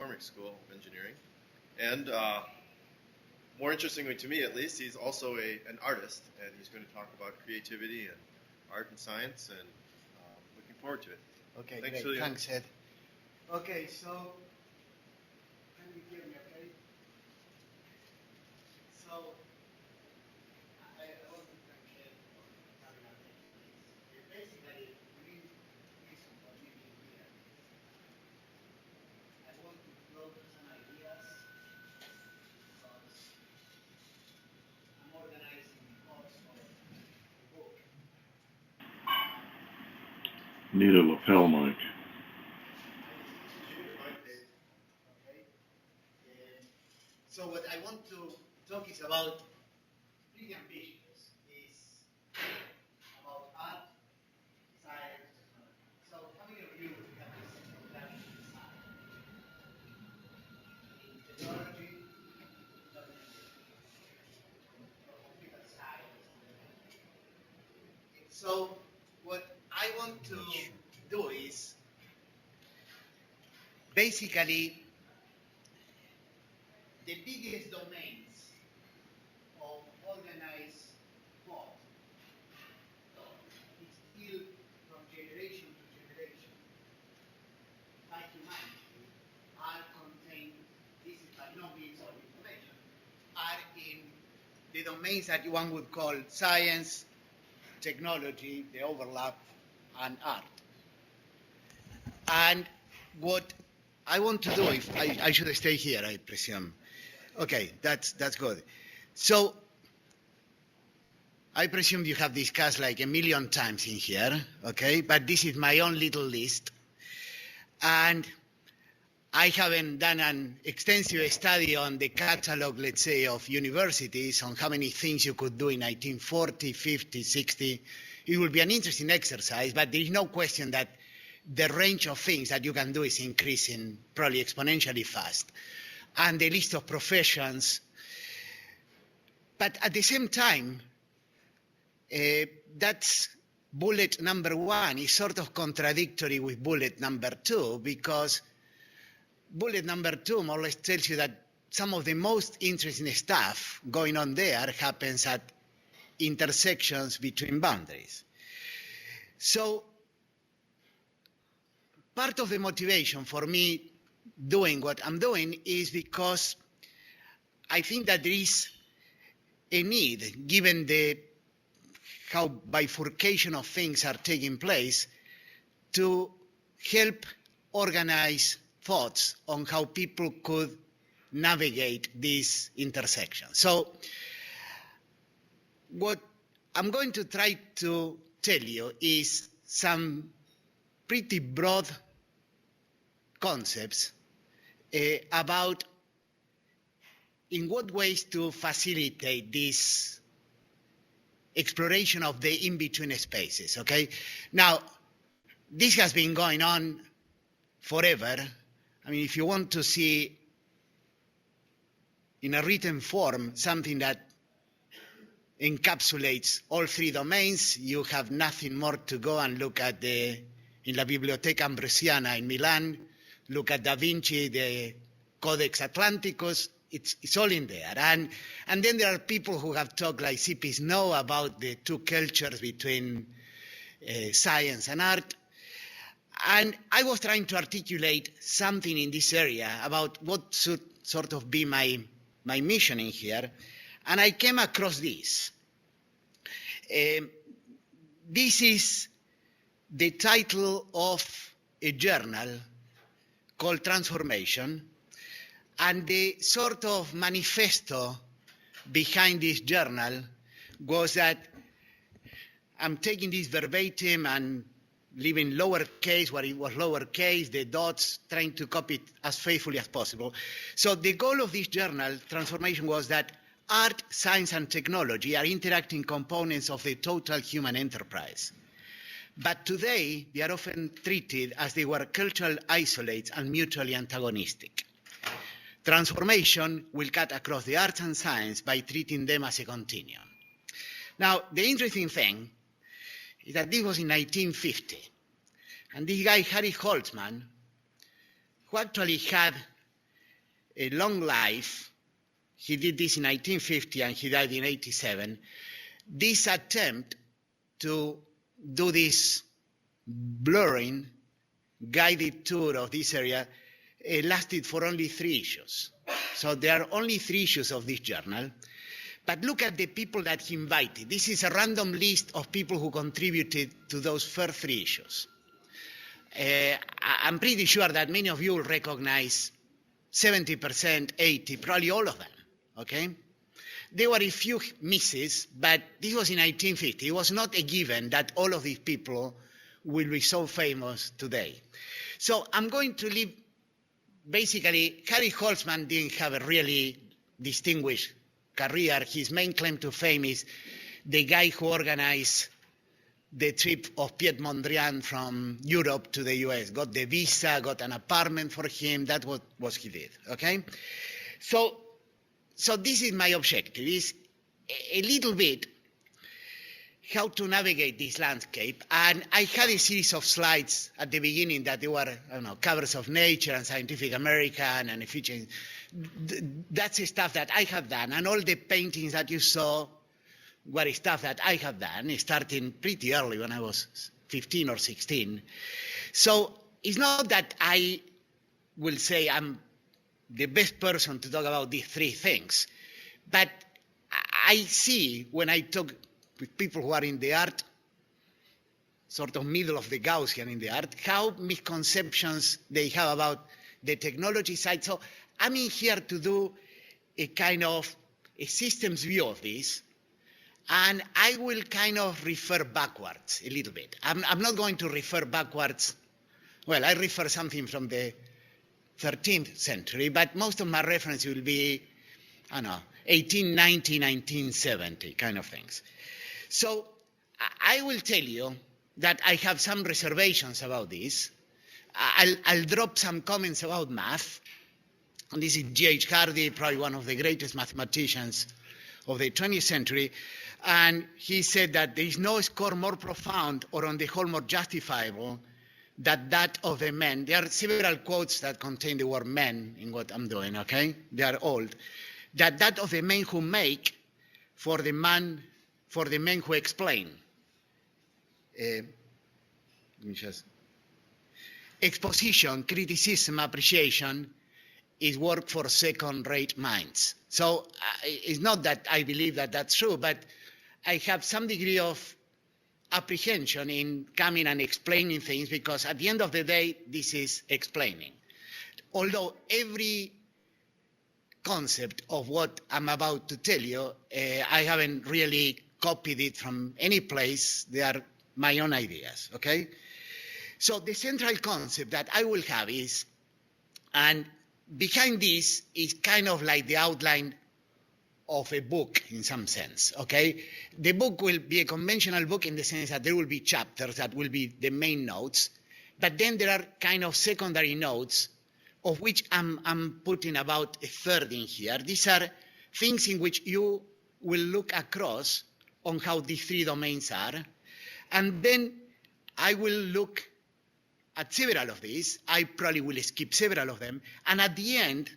McCormick School of Engineering. And more interestingly to me, at least, he's also an artist, and he's going to talk about creativity and art and science, and looking forward to it. Okay, Thanks, great. Julio. Thanks, Ed. Okay, so can you hear me okay? So I want to thank Ed for having us here. Basically, the main reason for me being here, I want to float some ideas because I'm organizing the course for the book. Need a lapel mic. So what I want to talk is about pretty ambitious, is about art, science, technology. So how many of you have this program in design? In technology, or computer science. So what I want to do is basically the biggest domains of organized thought, so it's still from generation to generation by humanity, are contained, this is by no means all information, are in the domains that one would call science, technology, the overlap, and art. And what I want to do, if I should stay here, I presume. Okay, that's good. So I presume you have discussed like 1 million times in here, okay? But this is my own little list. And I haven't done an extensive study on the catalog, let's say, of universities, on how many things you could do in 1940, 50, 60. It will be an interesting exercise, but there is no question that the range of things that you can do is increasing probably exponentially fast. And the list of professions. But at the same time, that's bullet number 1 is sort of contradictory with bullet number 2, because bullet number 2 more or less tells you that some of the most interesting stuff going on there happens at intersections between boundaries. So part of the motivation for me doing what I'm doing is because I think that there is a need, given how bifurcation of things are taking place, to help organize thoughts on how people could navigate these intersections. So what I'm going to try to tell you is some pretty broad concepts about in what ways to facilitate this exploration of the in-between spaces, okay? Now, this has been going on forever. I mean, if you want to see in a written form something that encapsulates all 3 domains, you have nothing more to go and look at in La Biblioteca Ambrosiana in Milan, look at Da Vinci, the Codex Atlanticus, it's all in there. And then there are people who have talked like C.P. Snow about the 2 cultures between science and art. And I was trying to articulate something in this area about what should sort of be my mission in here. And I came across this. This is the title of a journal called Transformation, and the sort of manifesto behind this journal was that I'm taking this verbatim and leaving lowercase where it was lowercase, the dots, trying to copy it as faithfully as possible. So the goal of this journal, Transformation, was that art, science, and technology are interacting components of the total human enterprise. But today, they are often treated as they were cultural isolates and mutually antagonistic. Transformation will cut across the arts and science by treating them as a continuum. Now, the interesting thing is that this was in 1950. And this guy, Harry Holtzman, who actually had a long life. He did this in 1950 and he died in 87. This attempt to do this blurring, guided tour of this area lasted for only 3 issues. So there are only 3 issues of this journal. But look at the people that he invited. This is a random list of people who contributed to those first 3 issues. I'm pretty sure that many of you will recognize 70%, 80%, probably all of them, okay? There were a few misses, but this was in 1950. It was not a given that all of these people will be so famous today. So I'm going to leave, basically, Harry Holtzman didn't have a really distinguished career. His main claim to fame is the guy who organized the trip of Piet Mondrian from Europe to the US, got the visa, got an apartment for him. That's what he did, okay? So this is my objective, is a little bit how to navigate this landscape. And I had a series of slides at the beginning that they were, I don't know, covers of Nature and Scientific American and Efficient. That's the stuff that I have done. And all the paintings that you saw were stuff that I have done, starting pretty early when I was 15 or 16. So it's not that I will say I'm the best person to talk about these 3 things, but I see when I talk with people who are in the art, sort of middle of the Gaussian in the art, how misconceptions they have about the technology side. So I'm in here to do a kind of a systems view of this, and I will kind of refer backwards a little bit. I'm not going to refer backwards. Well, I refer something from the 13th century, but most of my reference will be, I don't know, 1890, 1970 kind of things. So I will tell you that I have some reservations about this. I'll drop some comments about math. And this is G.H. Hardy, probably one of the greatest mathematicians of the 20th century. And he said that there is no score more profound or on the whole more justifiable than that of the men. There are several quotes that contain the word men in what I'm doing, okay? They are old. That of the men who make for the men who explain. Exposition, criticism, appreciation is work for second-rate minds. So it's not that I believe that that's true, but I have some degree of apprehension in coming and explaining things, because at the end of the day, this is explaining. Although every concept of what I'm about to tell you, I haven't really copied it from any place. They are my own ideas, okay? So the central concept that I will have is, and behind this is kind of like the outline of a book in some sense, okay? The book will be a conventional book in the sense that there will be chapters that will be the main notes, but then there are kind of secondary notes, of which I'm putting about a third in here. These are things in which you will look across on how these 3 domains are, and then I will look at several of these. I probably will skip several of them, and at the end,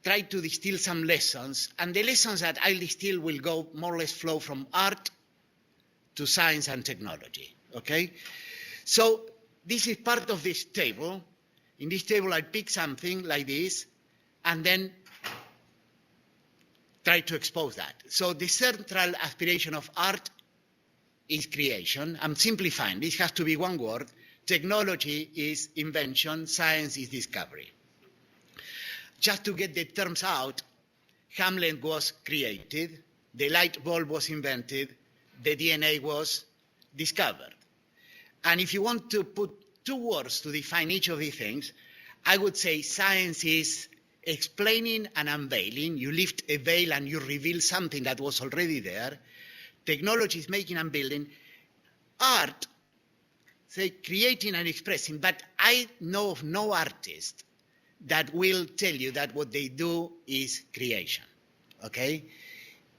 try to distill some lessons, and the lessons that I distill will go more or less flow from art to science and technology, okay? So this is part of this table. In this table, I pick something like this, and then try to expose that. So the central aspiration of art is creation. I'm simplifying. This has to be one word. Technology is invention. Science is discovery. Just to get the terms out, Hamlet was created, the light bulb was invented, the DNA was discovered. And if you want to put 2 words to define each of these things, I would say science is explaining and unveiling. You lift a veil and you reveal something that was already there. Technology is making and building. Art, say, creating and expressing. But I know of no artist that will tell you that what they do is creation, okay?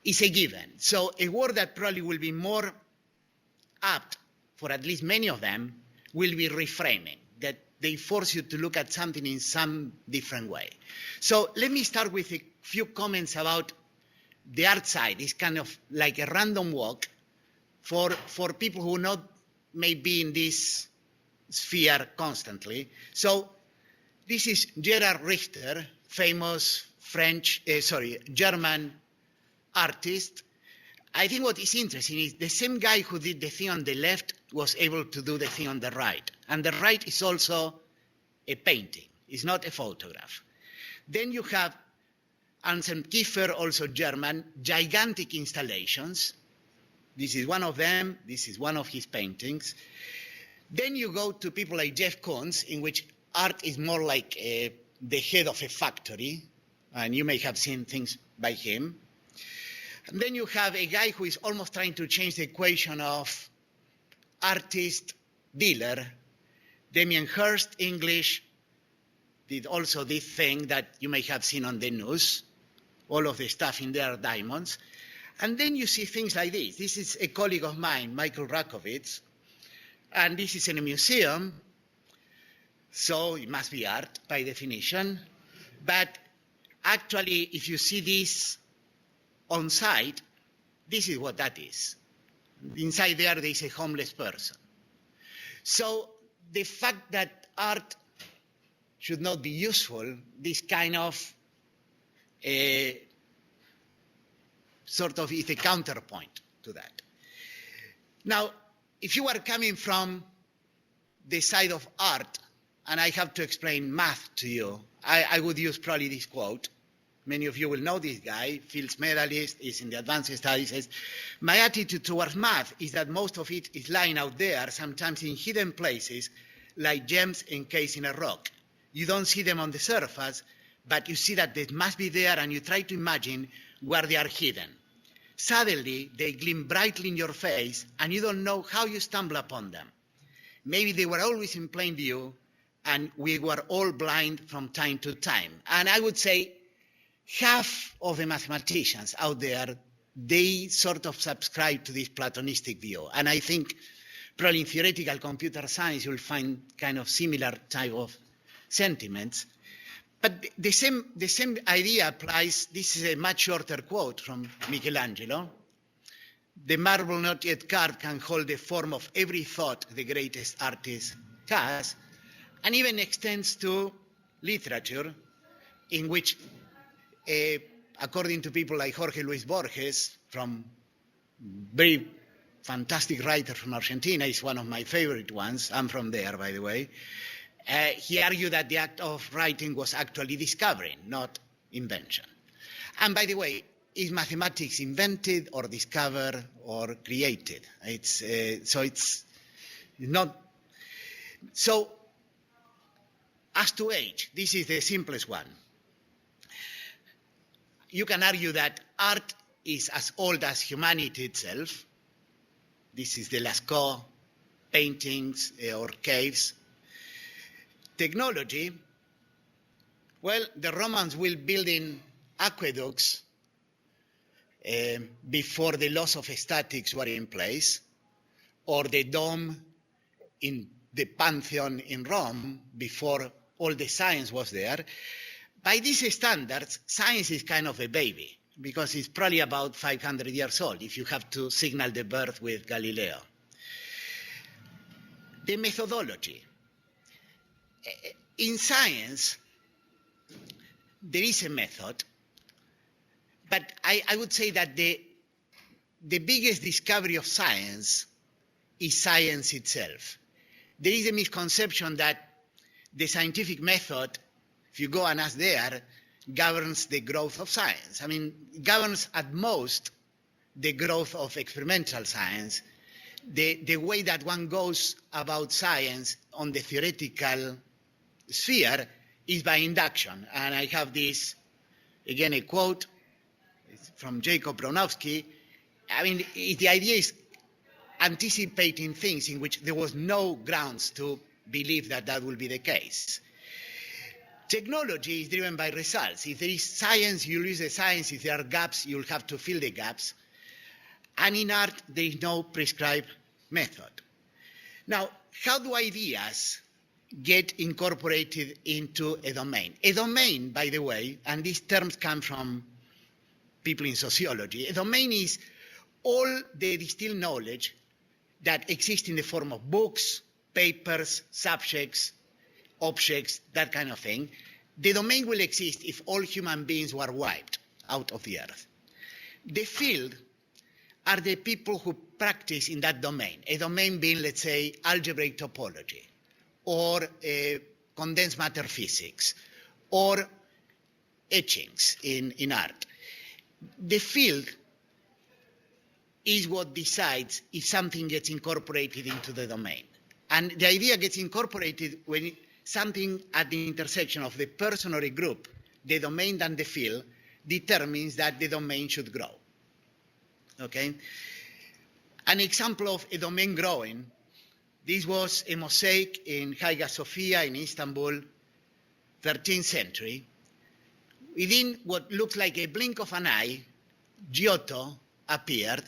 It's a given. So a word that probably will be more apt for at least many of them will be reframing, that they force you to look at something in some different way. So let me start with a few comments about the art side. It's kind of like a random walk for people who not may be in this sphere constantly. So this is Gerhard Richter, famous German artist. I think what is interesting is the same guy who did the thing on the left was able to do the thing on the right. And the right is also a painting. It's not a photograph. Then you have Anselm Kiefer, also German, gigantic installations. This is one of them. This is one of his paintings. Then you go to people like Jeff Koons, in which art is more like the head of a factory. And you may have seen things by him. And then you have a guy who is almost trying to change the equation of artist-dealer. Damien Hirst, English, did also this thing that you may have seen on the news. All of the stuff in there are diamonds. And then you see things like this. This is a colleague of mine, Michael Rakovitz. And this is in a museum. So it must be art by definition. But actually, if you see this on site, this is what that is. Inside there is a homeless person. So the fact that art should not be useful, this kind of sort of is a counterpoint to that. Now, if you are coming from the side of art, and I have to explain math to you, I would use probably this quote. Many of you will know this guy, Fields medalist, is in the advanced studies. Says, my attitude towards math is that most of it is lying out there, sometimes in hidden places, like gems encased in a rock. You don't see them on the surface, but you see that they must be there, and you try to imagine where they are hidden. Suddenly, they gleam brightly in your face, and you don't know how you stumble upon them. Maybe they were always in plain view, and we were all blind from time to time. And I would say half of the mathematicians out there, they sort of subscribe to this Platonistic view. And I think probably in theoretical computer science, you'll find kind of similar type of sentiments. But the same idea applies. This is a much shorter quote from Michelangelo. The marble not yet carved can hold the form of every thought the greatest artist has, and even extends to literature, in which, according to people like Jorge Luis Borges, from very fantastic writer from Argentina, is one of my favorite ones. I'm from there, by the way. He argued that the act of writing was actually discovering, not invention. And by the way, is mathematics invented or discovered or created? So it's not. So as to age, this is the simplest one. You can argue that art is as old as humanity itself. This is the Lascaux paintings or caves. Technology, well, the Romans will building aqueducts before the laws of statics were in place, or the dome in the Pantheon in Rome before all the science was there. By these standards, science is kind of a baby, because it's probably about 500 years old if you have to signal the birth with Galileo. The methodology. In science, there is a method, but I would say that the biggest discovery of science is science itself. There is a misconception that the scientific method, if you go and ask there, governs the growth of science. I mean, it governs at most the growth of experimental science. The way that one goes about science on the theoretical sphere is by induction. And I have this, again, a quote from Jacob Bronowski. I mean, the idea is anticipating things in which there was no grounds to believe that that will be the case. Technology is driven by results. If there is science, you'll use the science. If there are gaps, you'll have to fill the gaps. And in art, there is no prescribed method. Now, how do ideas get incorporated into a domain. A domain, by the way, and these terms come from people in sociology, a domain is all the distilled knowledge that exists in the form of books, papers, subjects, objects, that kind of thing. The domain will exist if all human beings were wiped out of the earth. The field are the people who practice in that domain, a domain being, let's say, algebraic topology, or condensed matter physics, or etchings in art. The field is what decides if something gets incorporated into the domain. And the idea gets incorporated when something at the intersection of the person or a group, the domain and the field, determines that the domain should grow. Okay? An example of a domain growing, this was a mosaic in Hagia Sophia in Istanbul, 13th century. Within what looks like a blink of an eye, Giotto appeared.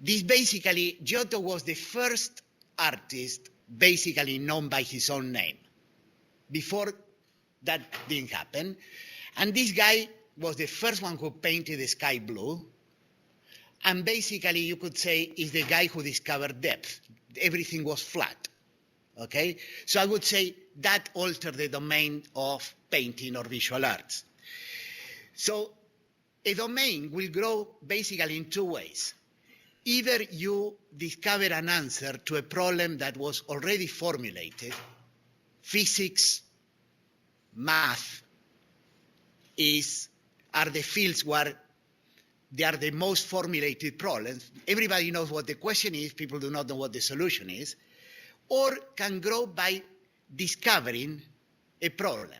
Giotto was the first artist basically known by his own name. Before that didn't happen. And this guy was the first one who painted the sky blue. And basically you could say is the guy who discovered depth. Everything was flat. Okay? So I would say that altered the domain of painting or visual arts. So a domain will grow basically in two ways. Either you discover an answer to a problem that was already formulated. Physics, math are the fields where they are the most formulated problems. Everybody knows what the question is, people do not know what the solution is. Or can grow by discovering a problem,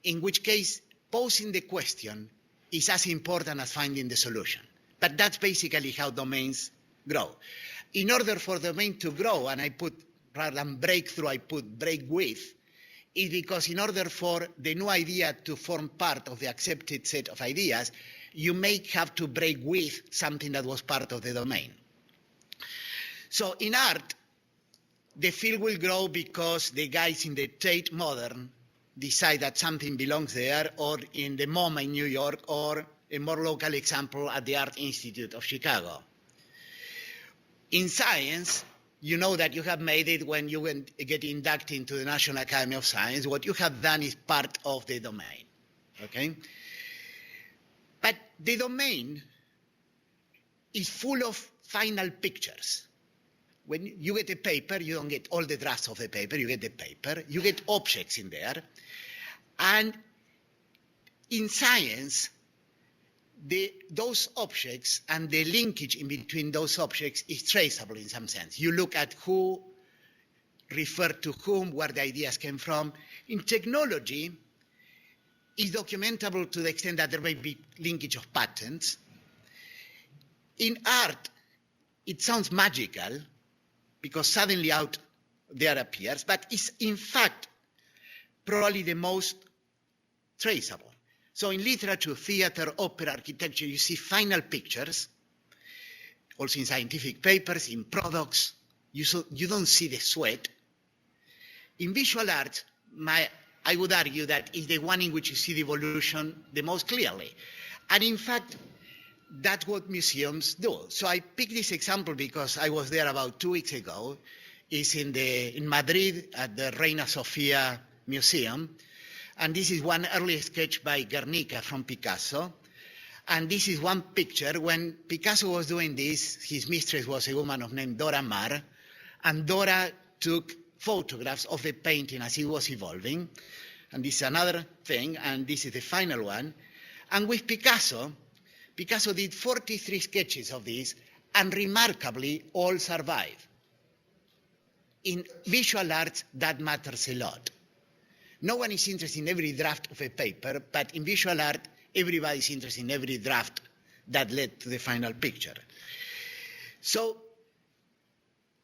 in which case posing the question is as important as finding the solution. But that's basically how domains grow. In order for the domain to grow, and I put, rather than breakthrough, I put break with, is because in order for the new idea to form part of the accepted set of ideas, you may have to break with something that was part of the domain. So in art, the field will grow because the guys in the Tate Modern decide that something belongs there, or in the MoMA in New York, or a more local example at the Art Institute of Chicago. In science, you know that you have made it when you get inducted into the National Academy of Science. What you have done is part of the domain, okay? But the domain is full of final pictures. When you get a paper, you don't get all the drafts of the paper, you get the paper, you get objects in there. And in science, those objects and the linkage in between those objects is traceable in some sense. You look at who referred to whom, where the ideas came from. In technology, it's documentable to the extent that there may be linkage of patents. In art, it sounds magical because suddenly out there appears, but it's in fact probably the most traceable. So in literature, theater, opera, architecture, you see final pictures. Also in scientific papers, in products, you don't see the sweat. In visual art, I would argue that is the one in which you see the evolution the most clearly. And in fact, that's what museums do. So I picked this example because I was there about 2 weeks ago. It's in Madrid at the Reina Sofia Museum. And this is one early sketch by Guernica from Picasso. And this is one picture. When Picasso was doing this, his mistress was a woman named Dora Maar. And Dora took photographs of the painting as it was evolving. And this is another thing, and this is the final one. And with Picasso did 43 sketches of this, and remarkably, all survive. In visual arts, that matters a lot. No one is interested in every draft of a paper, but in visual art, everybody is interested in every draft that led to the final picture. So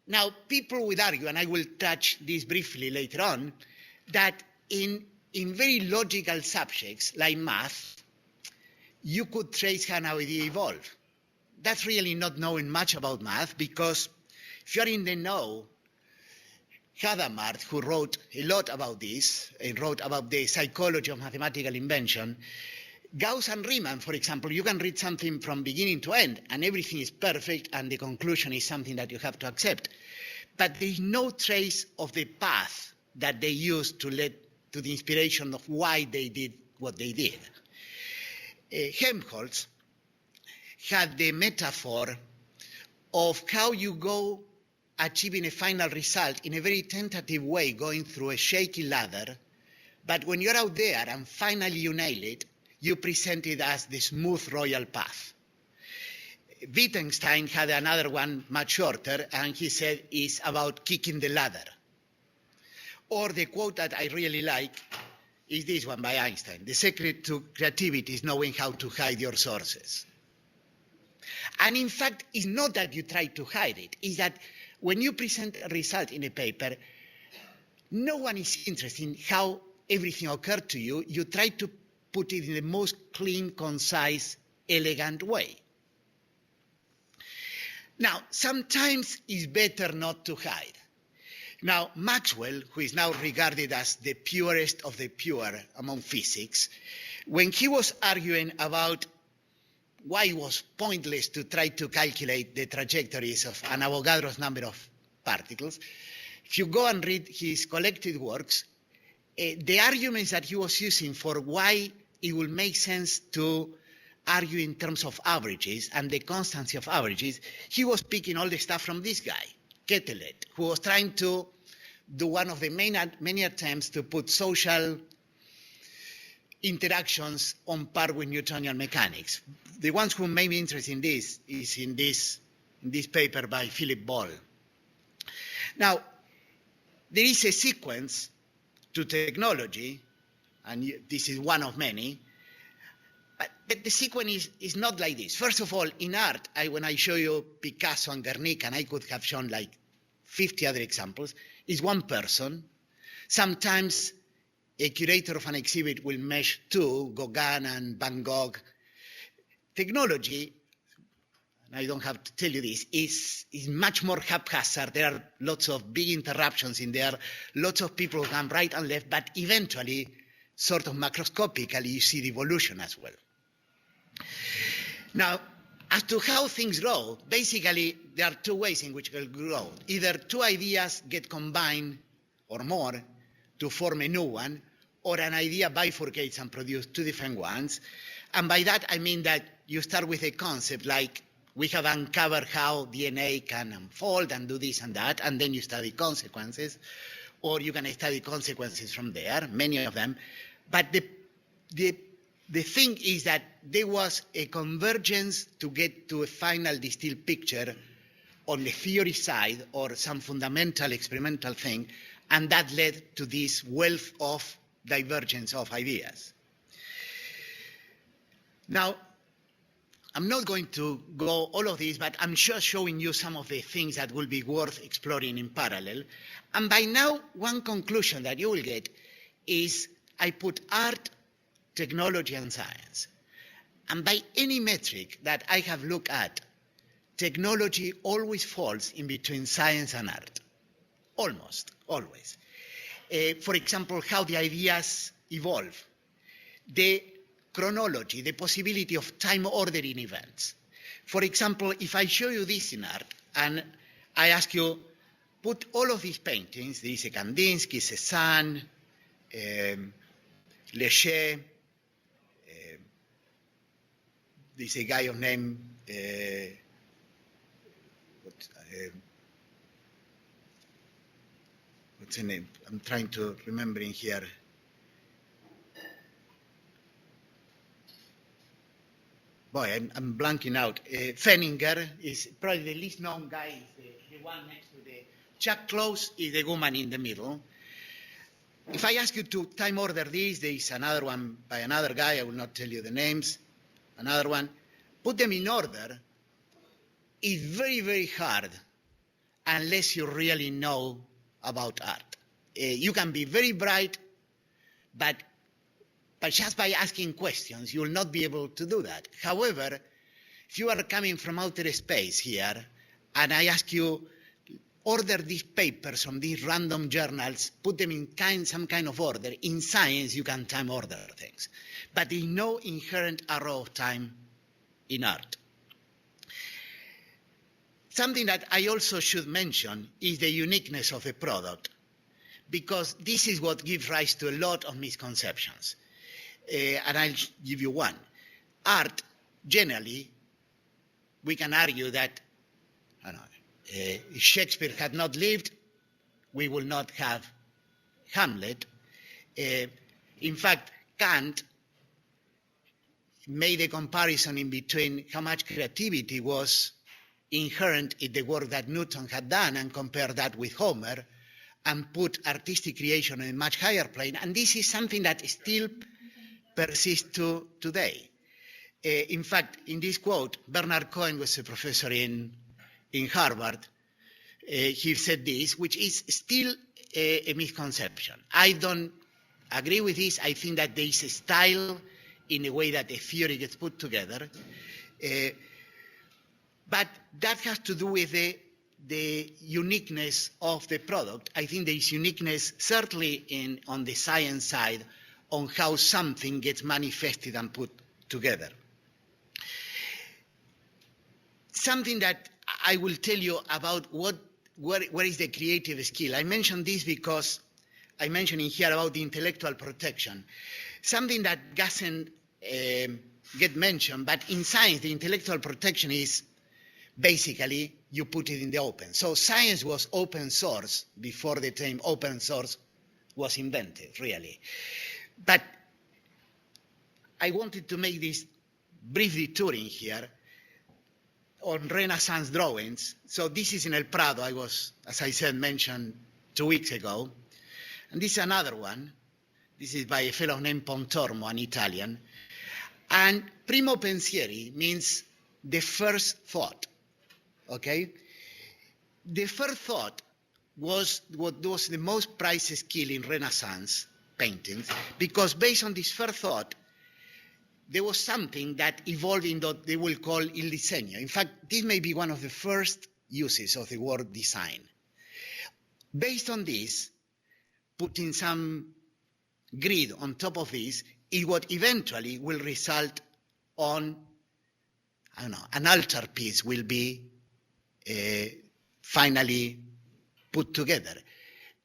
now people would argue, and I will touch this briefly later on, that in very logical subjects like math, you could trace how an idea evolved. That's really not knowing much about math, because if you're in the know, Hadamard, who wrote a lot about this, and wrote about the psychology of mathematical invention. Gauss and Riemann, for example, you can read something from beginning to end, and everything is perfect, and the conclusion is something that you have to accept. But there is no trace of the path that they used to lead to the inspiration of why they did what they did. Helmholtz had the metaphor of how you go achieving a final result in a very tentative way, going through a shaky ladder, but when you're out there and finally you nail it, you present it as the smooth royal path. Wittgenstein had another one much shorter, and he said it's about kicking the ladder. Or the quote that I really like is this one by Einstein: "The secret to creativity is knowing how to hide your sources." And in fact, it's not that you try to hide it, it's that when you present a result in a paper, no one is interested in how everything occurred to you. You try to put it in the most clean, concise, elegant way. Now, sometimes it's better not to hide. Now, Maxwell, who is now regarded as the purest of the pure among physics, when he was arguing about why it was pointless to try to calculate the trajectories of an Avogadro's number of particles, if you go and read his collected works, the arguments that he was using for why it will make sense to argue in terms of averages and the constancy of averages, he was picking all the stuff from this guy, Quetelet, who was trying to do one of the many attempts to put social interactions on par with Newtonian mechanics. The ones who may be interested in this is in this paper by Philip Ball. Now, there is a sequence to technology, and this is one of many, but the sequence is not like this. First of all, in art, when I show you Picasso and Guernica, and I could have shown like 50 other examples, is one person. Sometimes a curator of an exhibit will mesh two, Gauguin and Van Gogh. Technology, and I don't have to tell you this, is much more haphazard. There are lots of big interruptions in there, lots of people who come right and left, but eventually, sort of macroscopically, you see the evolution as well. Now, as to how things grow, basically, there are two ways in which they'll grow. Either two ideas get combined or more to form a new one, or an idea bifurcates and produces two different ones. And by that, I mean that you start with a concept like, we have uncovered how DNA can unfold and do this and that, and then you study consequences, or you can study consequences from there, many of them. But the thing is that there was a convergence to get to a final distilled picture on the theory side or some fundamental experimental thing, and that led to this wealth of divergence of ideas. Now, I'm not going to go all of this, but I'm just showing you some of the things that will be worth exploring in parallel. And by now, one conclusion that you will get is I put art, technology, and science. And by any metric that I have looked at, technology always falls in between science and art. Almost, always. For example, how the ideas evolve. The chronology, the possibility of time ordering events. For example, if I show you this in art, and I ask you, put all of these paintings, there is a Kandinsky, Cézanne, Léger, there's a guy of name, what's his name? I'm trying to remember in here. Boy, I'm blanking out. Fenninger is probably the least known guy, the one next to the Chuck Close is the woman in the middle. If I ask you to time order these, there is another one by another guy, I will not tell you the names, another one. Put them in order. It's very, very hard unless you really know about art. You can be very bright, but just by asking questions, you will not be able to do that. However, if you are coming from outer space here, and I ask you, order these papers from these random journals, put them in some kind of order. In science, you can time order things. But there's no inherent arrow of time in art. Something that I also should mention is the uniqueness of the product, because this is what gives rise to a lot of misconceptions. And I'll give you one. Art, generally, we can argue that, I don't know, if Shakespeare had not lived, we will not have Hamlet. In fact, Kant made a comparison in between how much creativity was inherent in the work that Newton had done and compared that with Homer and put artistic creation on a much higher plane. And this is something that still persists today. In fact, in this quote, Bernard Cohen was a professor in Harvard. He said this, which is still a misconception. I don't agree with this. I think that there is a style in a way that a theory gets put together. But that has to do with the uniqueness of the product. I think there is uniqueness certainly on the science side on how something gets manifested and put together. Something that I will tell you about where is the creative skill. I mentioned this because I mentioned in here about the intellectual protection. Something that doesn't get mentioned, but in science, the intellectual protection is basically you put it in the open. So science was open source before the term open source was invented, really. But I wanted to make this brief detour in here on Renaissance drawings. So this is in El Prado. I was, as I said, mentioned 2 weeks ago. And this is another one. This is by a fellow named Pontormo, an Italian. And Primo pensieri means the first thought, okay? The first thought was what was the most prized skill in Renaissance paintings, because based on this first thought, there was something that evolved in what they will call il disegno. In fact, this may be one of the first uses of the word design. Based on this, putting some grid on top of this is what eventually will result on, I don't know, an altarpiece will be finally put together.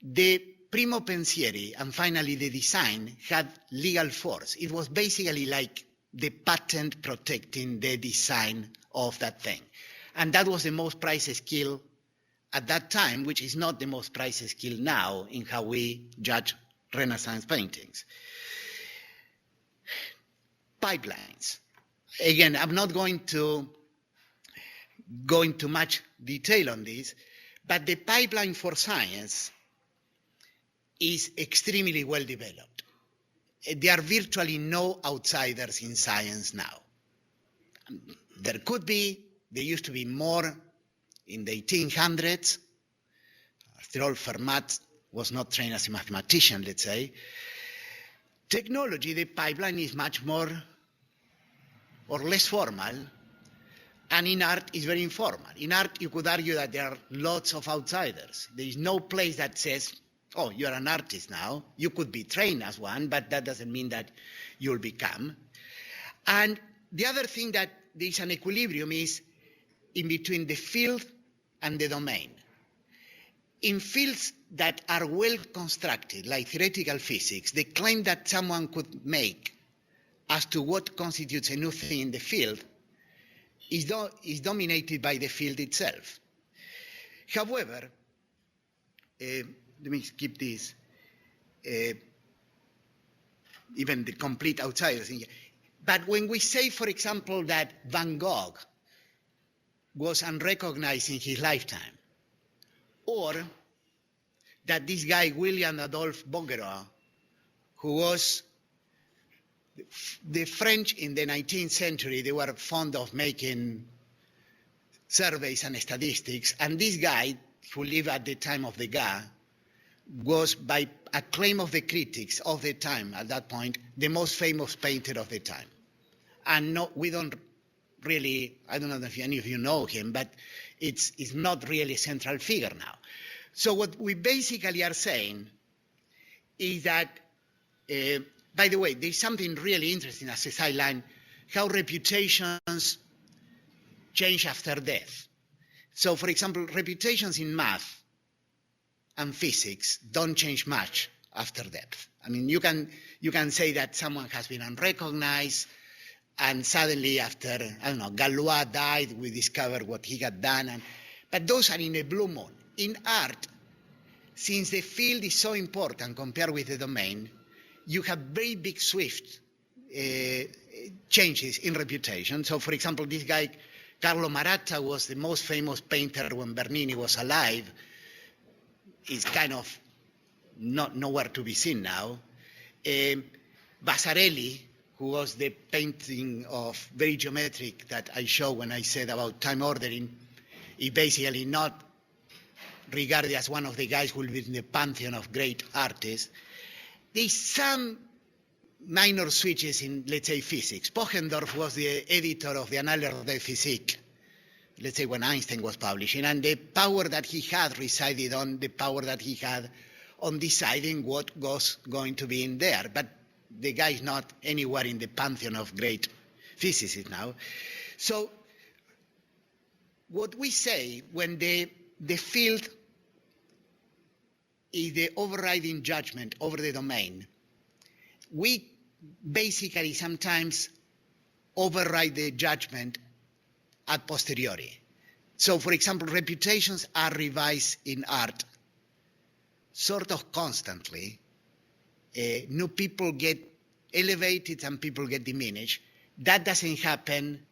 The Primo pensieri and finally the design had legal force. It was basically like the patent protecting the design of that thing. And that was the most prized skill at that time, which is not the most prized skill now in how we judge Renaissance paintings. Pipelines. Again, I'm not going to go into much detail on this, but the pipeline for science is extremely well developed. There are virtually no outsiders in science now. There used to be more in the 1800s. After all, Fermat was not trained as a mathematician, let's say. Technology, the pipeline is much more or less formal, and in art is very informal. In art, you could argue that there are lots of outsiders. There is no place that says, oh, you're an artist now. You could be trained as one, but that doesn't mean that you'll become. And the other thing that there is an equilibrium is in between the field and the domain. In fields that are well constructed, like theoretical physics, the claim that someone could make as to what constitutes a new thing in the field is dominated by the field itself. However, let me skip this, even the complete outsiders. But when we say, for example, that Van Gogh was unrecognized in his lifetime, or that this guy, William Adolphe Bouguereau, who was the French in the 19th century, they were fond of making surveys and statistics, and this guy, who lived at the time of Degas, was, by acclaim of the critics of the time at that point, the most famous painter of the time. And no, we don't really, I don't know if any of you know him, but it's not really a central figure now. So what we basically are saying is that, by the way, there's something really interesting as a sideline, how reputations change after death. So, for example, reputations in math and physics don't change much after death. I mean, you can say that someone has been unrecognized, and suddenly after, I don't know, Galois died, we discovered what he had done, but those are in a blue moon. In art, since the field is so important compared with the domain, you have very big swift changes in reputation. So, for example, this guy, Carlo Maratta, was the most famous painter when Bernini was alive. Is kind of nowhere to be seen now. Vasarely, who was the painting of very geometric that I showed when I said about time ordering, is basically not regarded as one of the guys who will be in the pantheon of great artists. There's some minor switches in, let's say, physics. Pochendorf was the editor of the Annales de Physique, let's say when Einstein was publishing, and the power that he had resided on the power that he had on deciding what was going to be in there. But the guy is not anywhere in the pantheon of great physicists now. So what we say when the field is the overriding judgment over the domain, we basically sometimes override the judgment a posteriori. So, for example, reputations are revised in art sort of constantly. New people get elevated and people get diminished. That doesn't happen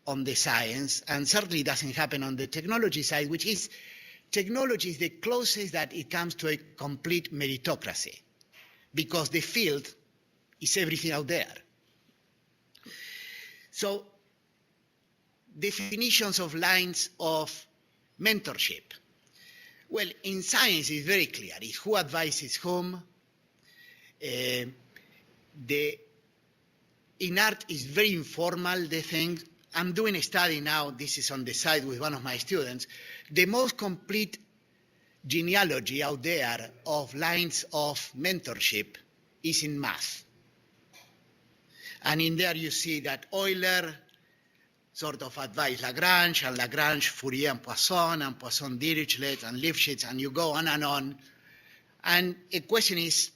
on the science, and certainly doesn't happen on the technology side, which is, technology is the closest that it comes to a complete meritocracy, because the field is everything out there. So, definitions of lines of mentorship. Well, in science it's very clear. It's who advises whom. In art it's very informal, the thing. I'm doing a study now, this is on the side with one of my students. The most complete genealogy out there of lines of mentorship is in math. And in there you see that Euler sort of advised Lagrange, and Lagrange, Fourier, and Poisson Dirichlet, and Lifshitz, and you go on and on. And a question is,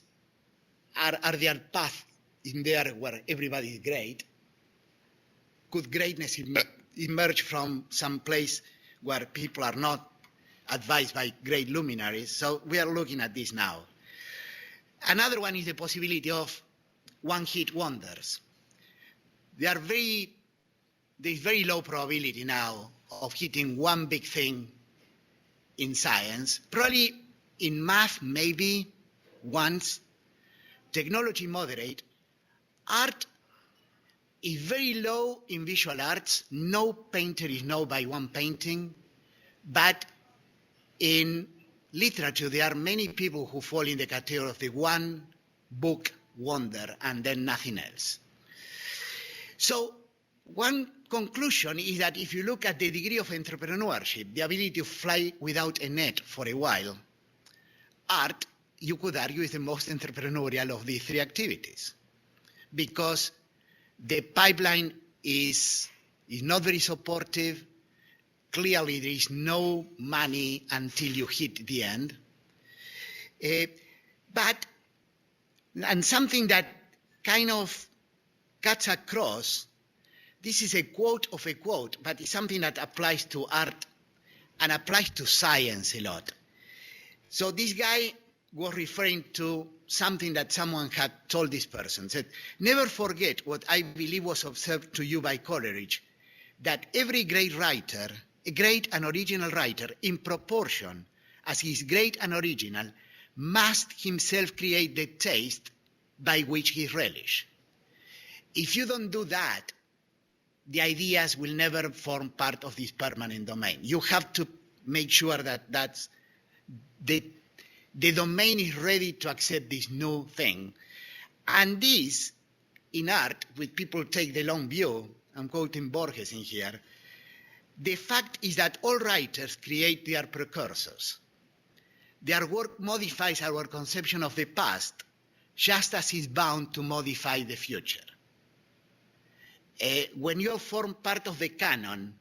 are there paths in there where everybody is great? Could greatness emerge from some place where people are not advised by great luminaries? So we are looking at this now. Another one is the possibility of one-hit wonders. There's very low probability now of hitting one big thing in science. Probably in math, maybe once. Technology, moderate. Art is very low in visual arts. No painter is known by one painting. But in literature, there are many people who fall in the category of the one book wonder and then nothing else. So one conclusion is that if you look at the degree of entrepreneurship, the ability to fly without a net for a while, art, you could argue, is the most entrepreneurial of these three activities, because the pipeline is not very supportive. Clearly, there is no money until you hit the end. And something that kind of cuts across, this is a quote of a quote, but it's something that applies to art and applies to science a lot. So this guy was referring to something that someone had told this person, said, never forget what I believe was observed to you by Coleridge, that every great writer, a great and original writer, in proportion as he is great and original, must himself create the taste by which he relish. If you don't do that, the ideas will never form part of this permanent domain. You have to make sure that that's the domain is ready to accept this new thing. And this, in art, when people take the long view, I'm quoting Borges in here, the fact is that all writers create their precursors. Their work modifies our conception of the past, just as it's bound to modify the future. When you form part of the canon,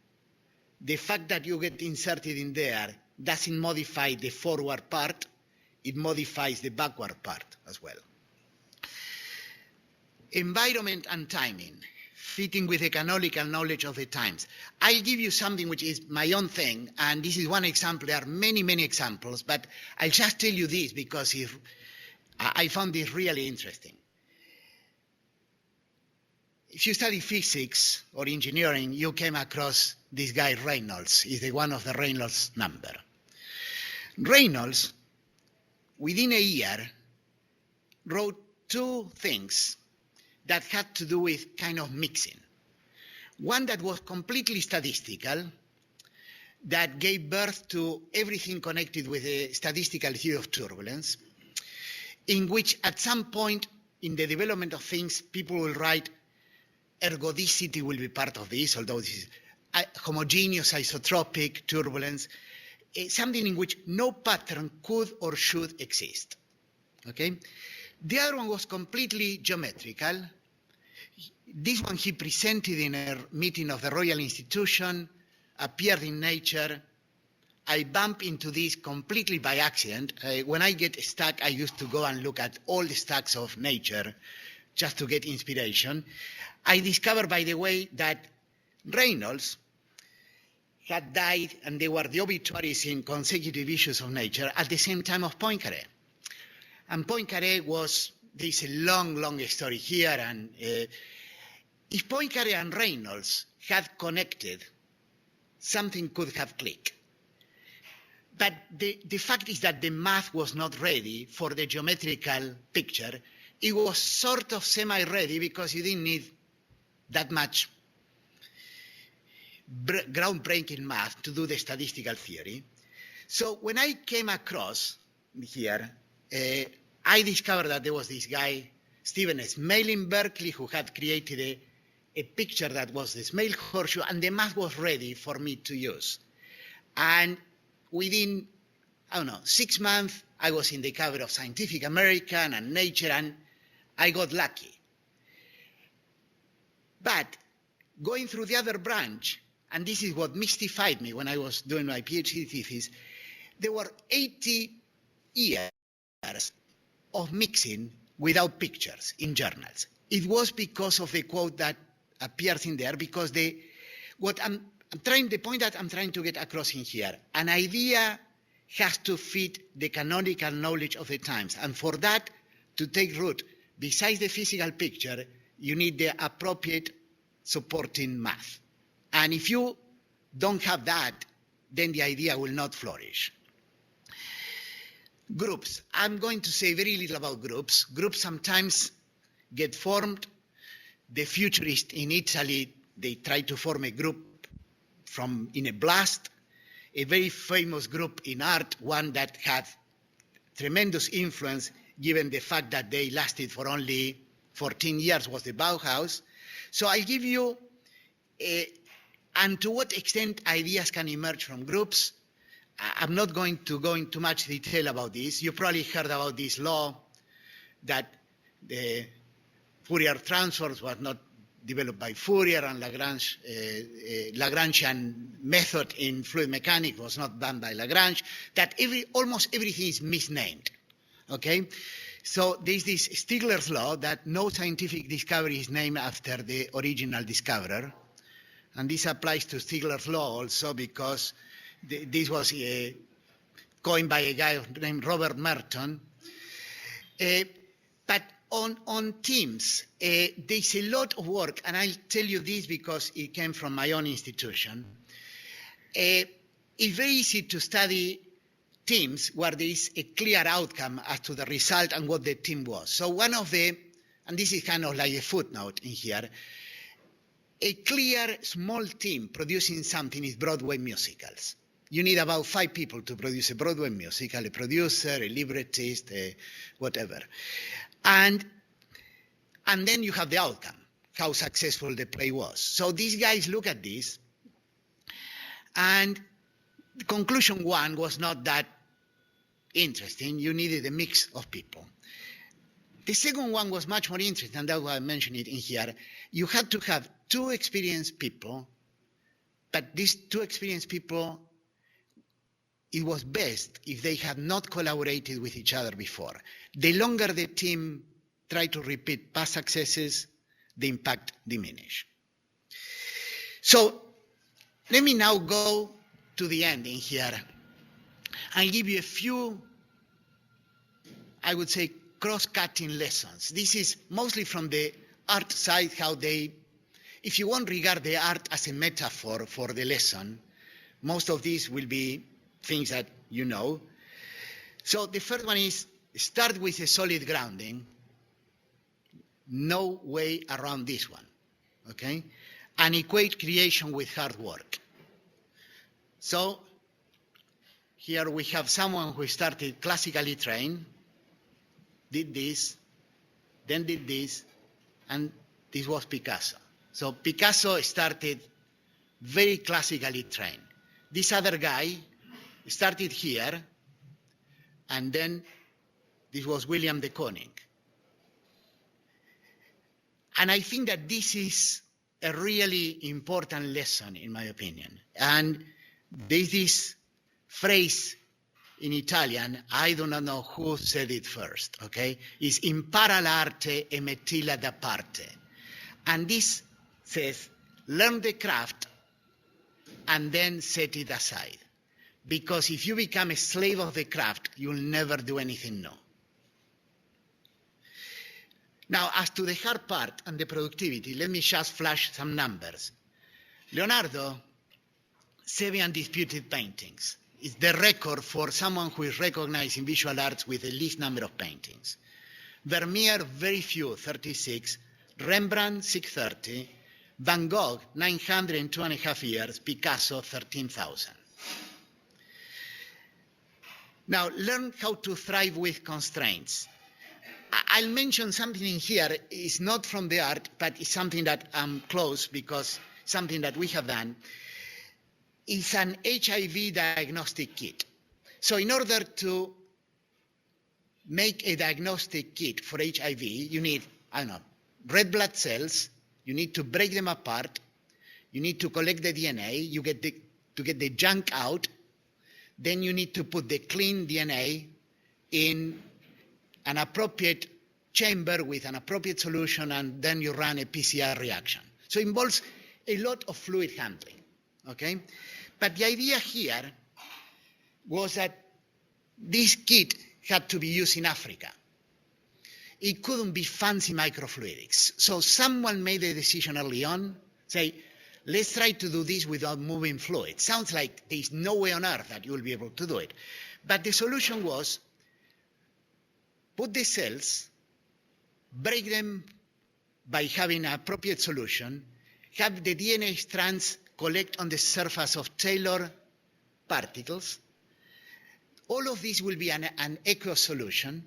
the fact that you get inserted in there doesn't modify the forward part, it modifies the backward part as well. Environment and timing, fitting with the canonical knowledge of the times. I'll give you something which is my own thing, and this is one example. There are many, many examples, but I'll just tell you this because I found this really interesting. If you study physics or engineering, you came across this guy Reynolds. He's the one of the Reynolds number. Reynolds, within a year, wrote two things that had to do with kind of mixing. One that was completely statistical, that gave birth to everything connected with the statistical theory of turbulence, in which at some point in the development of things, people will write ergodicity will be part of this, although this is homogeneous isotropic turbulence, something in which no pattern could or should exist. Okay? The other one was completely geometrical. This one he presented in a meeting of the Royal Institution, appeared in Nature. I bump into this completely by accident. When I get stuck, I used to go and look at all the stacks of Nature just to get inspiration. I discovered, by the way, that Reynolds had died, and there were the obituaries in consecutive issues of Nature at the same time of Poincaré. And Poincaré was, there's a long, long story here, and if Poincaré and Reynolds had connected, something could have clicked. But the fact is that the math was not ready for the geometrical picture. It was sort of semi-ready because you didn't need that much groundbreaking math to do the statistical theory. So when I came across here, I discovered that there was this guy, Stephen Smale in Berkeley, who had created a picture that was the Smale horseshoe, and the math was ready for me to use. And within, 6 months, I was in the cover of Scientific American and Nature, and I got lucky. But going through the other branch, and this is what mystified me when I was doing my PhD thesis, there were 80 years of mixing without pictures in journals. It was because of the quote that appears in there, because the point that I'm trying to get across in here, an idea has to fit the canonical knowledge of the times. And for that to take root, besides the physical picture, you need the appropriate supporting math. And if you don't have that, then the idea will not flourish. Groups. I'm going to say very little about groups. Groups sometimes get formed. The futurists in Italy, they try to form a group in a blast. A very famous group in art, one that had tremendous influence given the fact that they lasted for only 14 years, was the Bauhaus. So I'll give you, and to what extent ideas can emerge from groups. I'm not going to go into much detail about this. You probably heard about this law that the Fourier transforms was not developed by Fourier, and Lagrangian method in fluid mechanics was not done by Lagrange, that almost everything is misnamed, okay? So there's this Stigler's law that no scientific discovery is named after the original discoverer, and this applies to Stigler's law also because this was coined by a guy named Robert Merton. But on teams, there's a lot of work, and I'll tell you this because it came from my own institution. It's very easy to study teams where there is a clear outcome as to the result and what the team was. So one of the, and this is kind of like a footnote in here, a clear small team producing something is Broadway musicals. You need about 5 people to produce a Broadway musical, a producer, a librettist, whatever. And then you have the outcome, how successful the play was. So these guys look at this, And conclusion one was not that interesting. You needed a mix of people. The second one was much more interesting, and that's why I mentioned it in here. You had to have two experienced people, but these two experienced people, it was best if they had not collaborated with each other before. The longer the team tried to repeat past successes, the impact diminished. So let me now go to the ending here and give you a few, I would say, cross-cutting lessons. This is mostly from the art side, how they, if you won't regard the art as a metaphor for the lesson, most of these will be things that you know. So the first one is start with a solid grounding. No way around this one, okay? And equate creation with hard work. So here we have someone who started classically trained, did this, then did this, and this was Picasso. So Picasso started very classically trained. This other guy started here, and then this was William de Koning. And I think that this is a really important lesson, in my opinion. And there's this phrase in Italian, I do not know who said it first, okay? It's impara l'arte e mettila da parte. And this says, learn the craft and then set it aside. Because if you become a slave of the craft, you'll never do anything new. Now, as to the hard part and the productivity, let me just flash some numbers. Leonardo, 7 undisputed paintings. It's the record for someone who is recognized in visual arts with the least number of paintings. Vermeer, very few, 36. Rembrandt, 630. Van Gogh, 900 in 2.5 years. Picasso, 13,000. Now, learn how to thrive with constraints. I'll mention something in here. It's not from the art, but it's something that I'm close because something that we have done. It's an HIV diagnostic kit. So in order to make a diagnostic kit for HIV, you need, I don't know, red blood cells. You need to break them apart. You need to collect the DNA. You get to get the junk out. Then you need to put the clean DNA in an appropriate chamber with an appropriate solution, and then you run a PCR reaction. So it involves a lot of fluid handling, okay? But the idea here was that this kit had to be used in Africa. It couldn't be fancy microfluidics. So someone made a decision early on, say, let's try to do this without moving fluid. Sounds like there's no way on earth that you will be able to do it. But the solution was put the cells, break them by having an appropriate solution, have the DNA strands collect on the surface of tailored particles. All of this will be an aqueous solution.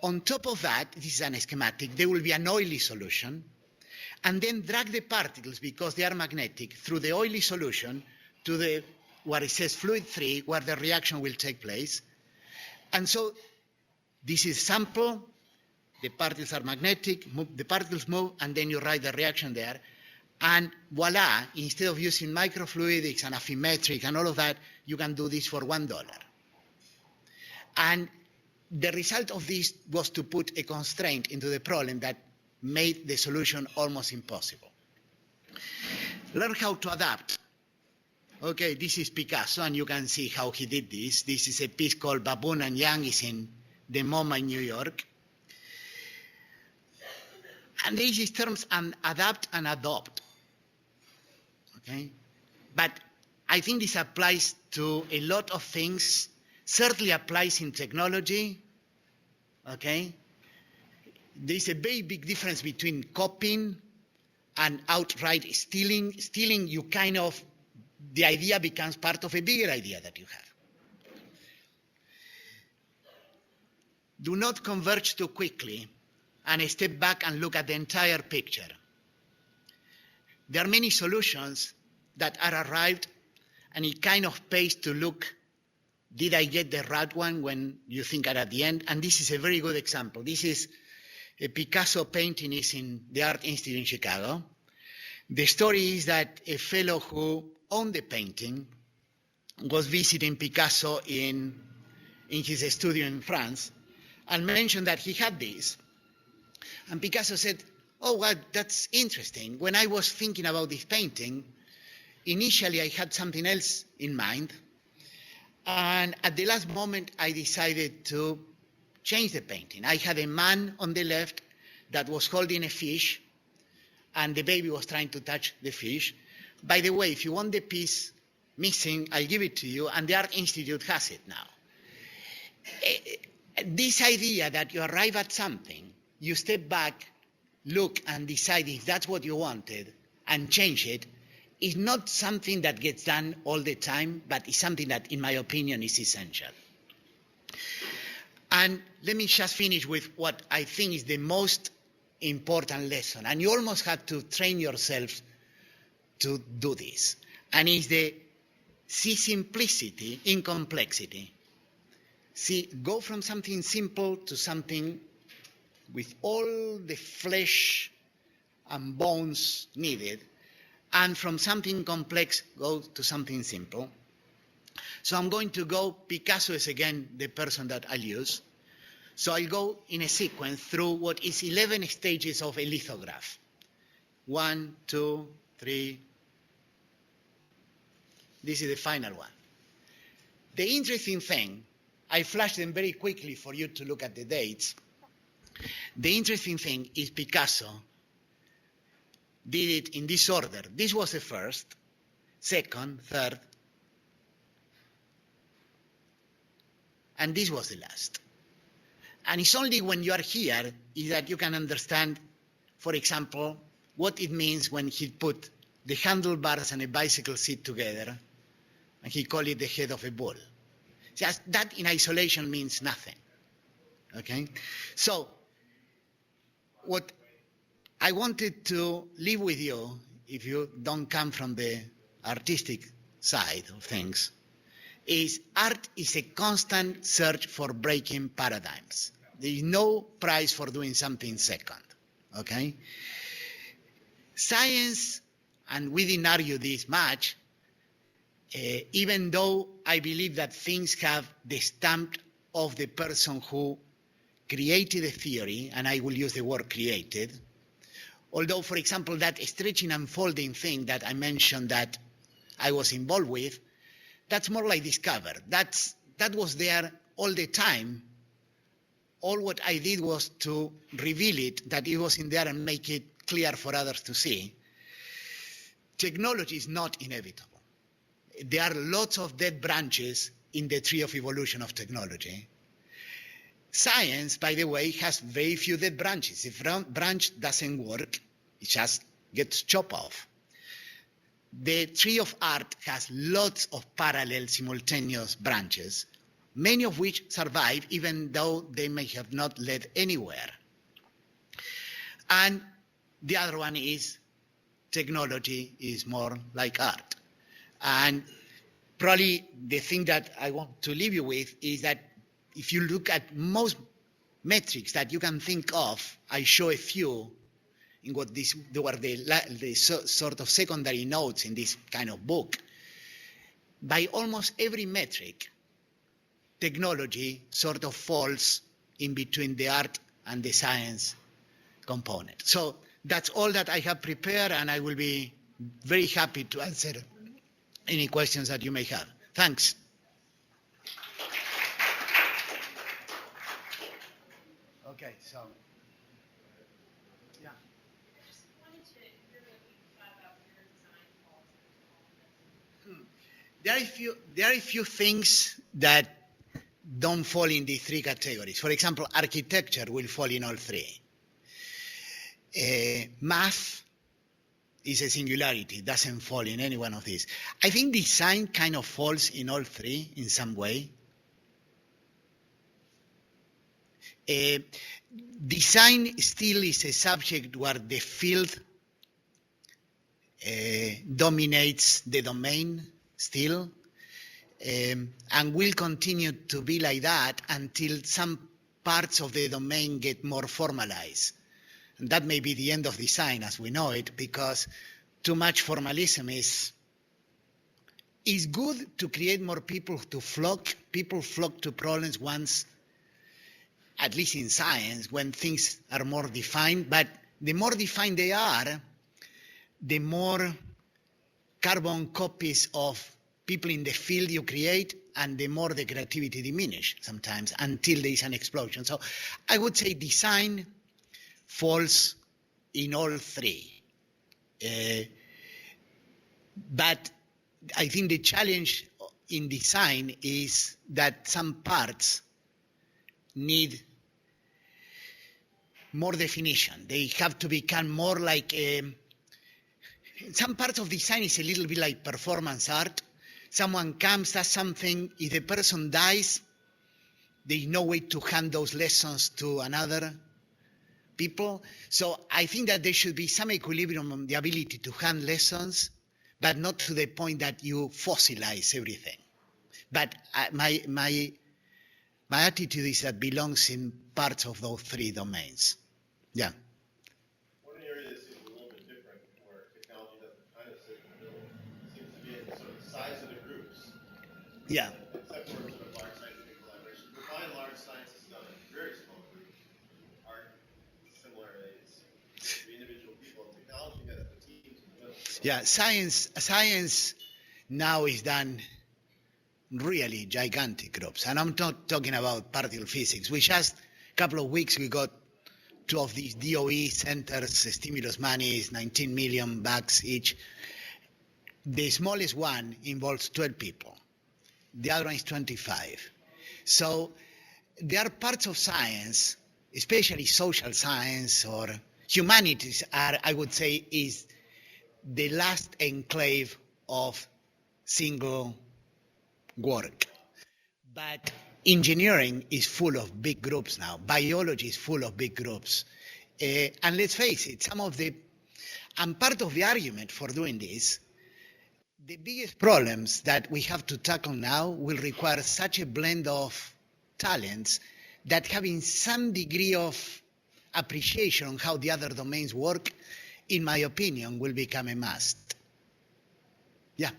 On top of that, this is an schematic, there will be an oily solution, and then drag the particles, because they are magnetic, through the oily solution to the, where it says fluid 3, where the reaction will take place. And so this is sample, the particles are magnetic, the particles move, and then you write the reaction there. And voila, instead of using microfluidics and ephemetric and all of that, you can do this for $1. And the result of this was to put a constraint into the problem that made the solution almost impossible. Learn how to adapt. Okay, this is Picasso, and you can see how he did this. This is a piece called Baboon and Young. It's in the MoMA in New York. And there is these terms, adapt and adopt. Okay? But I think this applies to a lot of things, certainly applies in technology. Okay? There's a very big difference between copying and outright stealing. Stealing, you kind of, the idea becomes part of a bigger idea that you have. Do not converge too quickly and step back and look at the entire picture. There are many solutions that are arrived and it kind of pays to look, did I get the right one when you think at the end? And this is a very good example. This is a Picasso painting, is in the Art Institute in Chicago. The story is that a fellow who owned the painting was visiting Picasso in his studio in France and mentioned that he had this. And Picasso said, oh, well, that's interesting. When I was thinking about this painting, initially I had something else in mind. And at the last moment, I decided to change the painting. I had a man on the left that was holding a fish, and the baby was trying to touch the fish. By the way, if you want the piece missing, I'll give it to you, and the Art Institute has it now. This idea that you arrive at something, you step back, look, and decide if that's what you wanted, and change it, is not something that gets done all the time, but is something that, in my opinion, is essential. And let me just finish with what I think is the most important lesson, and you almost have to train yourself to do this, and it's the see simplicity in complexity. See, go from something simple to something with all the flesh and bones needed, and from something complex, go to something simple. So I'm going to go, Picasso is again the person that I'll use. So I'll go in a sequence through what is 11 stages of a lithograph. 1, 2, 3. This is the final one. The interesting thing, I flashed them very quickly for you to look at the dates. The interesting thing is Picasso did it in this order. This was the first, second, third, and this was the last. And it's only when you are here is that you can understand, for example, what it means when he put the handlebars and a bicycle seat together, and he called it the head of a bull. Just that in isolation means nothing. Okay? So, what I wanted to leave with you, if you don't come from the artistic side of things, is art is a constant search for breaking paradigms. There is no prize for doing something second. Okay? Science, and we didn't argue this much, even though I believe that things have the stamp of the person who created a theory, and I will use the word created, although, for example, that stretching and folding thing that I mentioned that I was involved with, that's more like discover. That was there all the time. All what I did was to reveal it, that it was in there and make it clear for others to see. Technology is not inevitable. There are lots of dead branches in the tree of evolution of technology. Science, by the way, has very few dead branches. If a branch doesn't work, it just gets chopped off. The tree of art has lots of parallel, simultaneous branches, many of which survive even though they may have not led anywhere. And the other one is technology is more like art. And probably the thing that I want to leave you with is that if you look at most metrics that you can think of, I show a few in what they were the sort of secondary notes in this kind of book. By almost every metric, technology sort of falls in between the art and the science component. So that's all that I have prepared, and I will be very happy to answer any questions that you may have. Thanks. Okay, so. Yeah. I just wanted to hear what you thought about your design policy. There are a few things that don't fall in the three categories. For example, architecture will fall in all three. Math is a singularity, doesn't fall in any one of these. I think design kind of falls in all three in some way. Design still is a subject where the field dominates the domain still, and will continue to be like that until some parts of the domain get more formalized. And that may be the end of design as we know it, because too much formalism is good to create more people to flock. People flock to problems once, at least in science, when things are more defined. But the more defined they are, the more carbon copies of people in the field you create, and the more the creativity diminishes sometimes until there is an explosion. So I would say design falls in all three. But I think the challenge in design is that some parts need more definition. They have to become more like some parts of design is a little bit like performance art. Someone comes, does something, if the person dies, there is no way to hand those lessons to another people. So I think that there should be some equilibrium on the ability to hand lessons, but not to the point that you fossilize everything. But my attitude is that belongs in parts of those three domains. Yeah. One area that seems a little bit different, where technology doesn't kind of sit in the middle, seems to be in sort of the size of the groups. Yeah. Except for sort of large scientific collaboration. But by and large, science is done in very small groups. Art, similarities, the individual people. Technology has the teams in the middle. So Yeah, science now is done really gigantic groups. And I'm not talking about particle physics. We just, a couple of weeks, we got two of these DOE centers, stimulus money is 19 million bucks each. The smallest one involves 12 people. The other one is 25. So there are parts of science, especially social science or humanities are, I would say, is the last enclave of single work. But engineering is full of big groups now. Biology is full of big groups. And let's face it, and part of the argument for doing this, the biggest problems that we have to tackle now will require such a blend of talents that having some degree of appreciation on how the other domains work, in my opinion, will become a must. Yeah.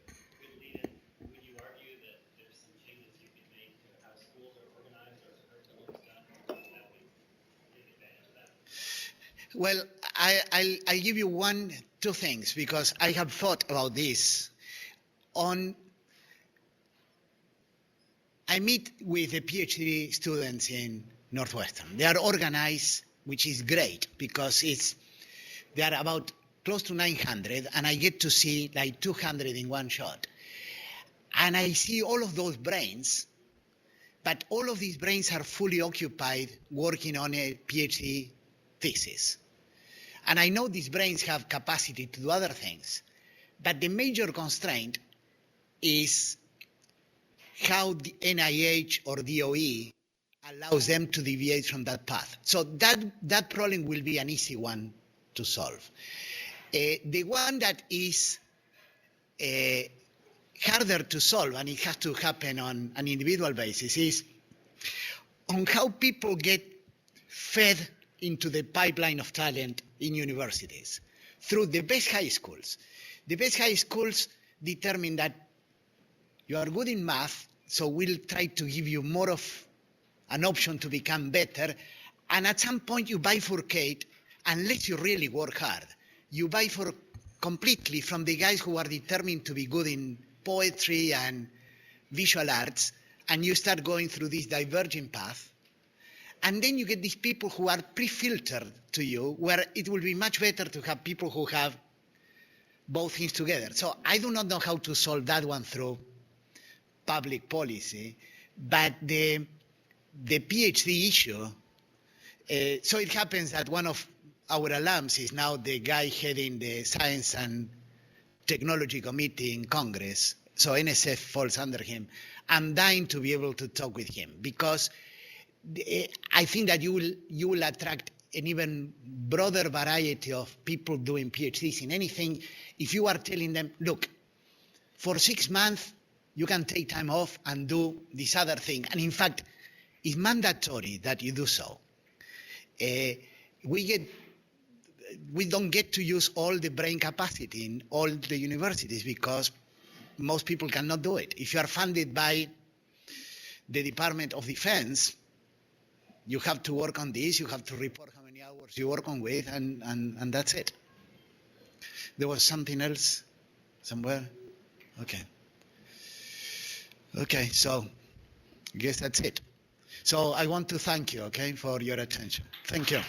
Would you argue that there's some changes you could make to how schools are organized or curriculum is done that would take advantage of that? Well, I'll give you two things, because I have thought about this. I meet with the PhD students in Northwestern. They are organized, which is great, because they are about close to 900, and I get to see like 200 in one shot. And I see all of those brains, but all of these brains are fully occupied working on a PhD thesis. And I know these brains have capacity to do other things, but the major constraint is how the NIH or DOE allows them to deviate from that path. So that problem will be an easy one to solve. The one that is harder to solve, and it has to happen on an individual basis, is on how people get fed into the pipeline of talent in universities through the best high schools. The best high schools determine that you are good in math, so we'll try to give you more of an option to become better. And at some point you bifurcate, unless you really work hard. You bifurcate completely from the guys who are determined to be good in poetry and visual arts, and you start going through this diverging path. And then you get these people who are pre-filtered to you, where it will be much better to have people who have both things together. So I do not know how to solve that one through public policy, but the PhD issue, so it happens that one of our alums is now the guy heading the Science and Technology Committee in Congress, so NSF falls under him. I'm dying to be able to talk with him, because I think that you will attract an even broader variety of people doing PhDs in anything if you are telling them, look, for 6 months, you can take time off and do this other thing. And in fact, it's mandatory that you do so. We don't get to use all the brain capacity in all the universities because most people cannot do it. If you are funded by the Department of Defense, you have to work on this, you have to report how many hours you work on with, and that's it. There was something else somewhere? Okay, so I guess that's it. So I want to thank you, okay, for your attention. Thank you.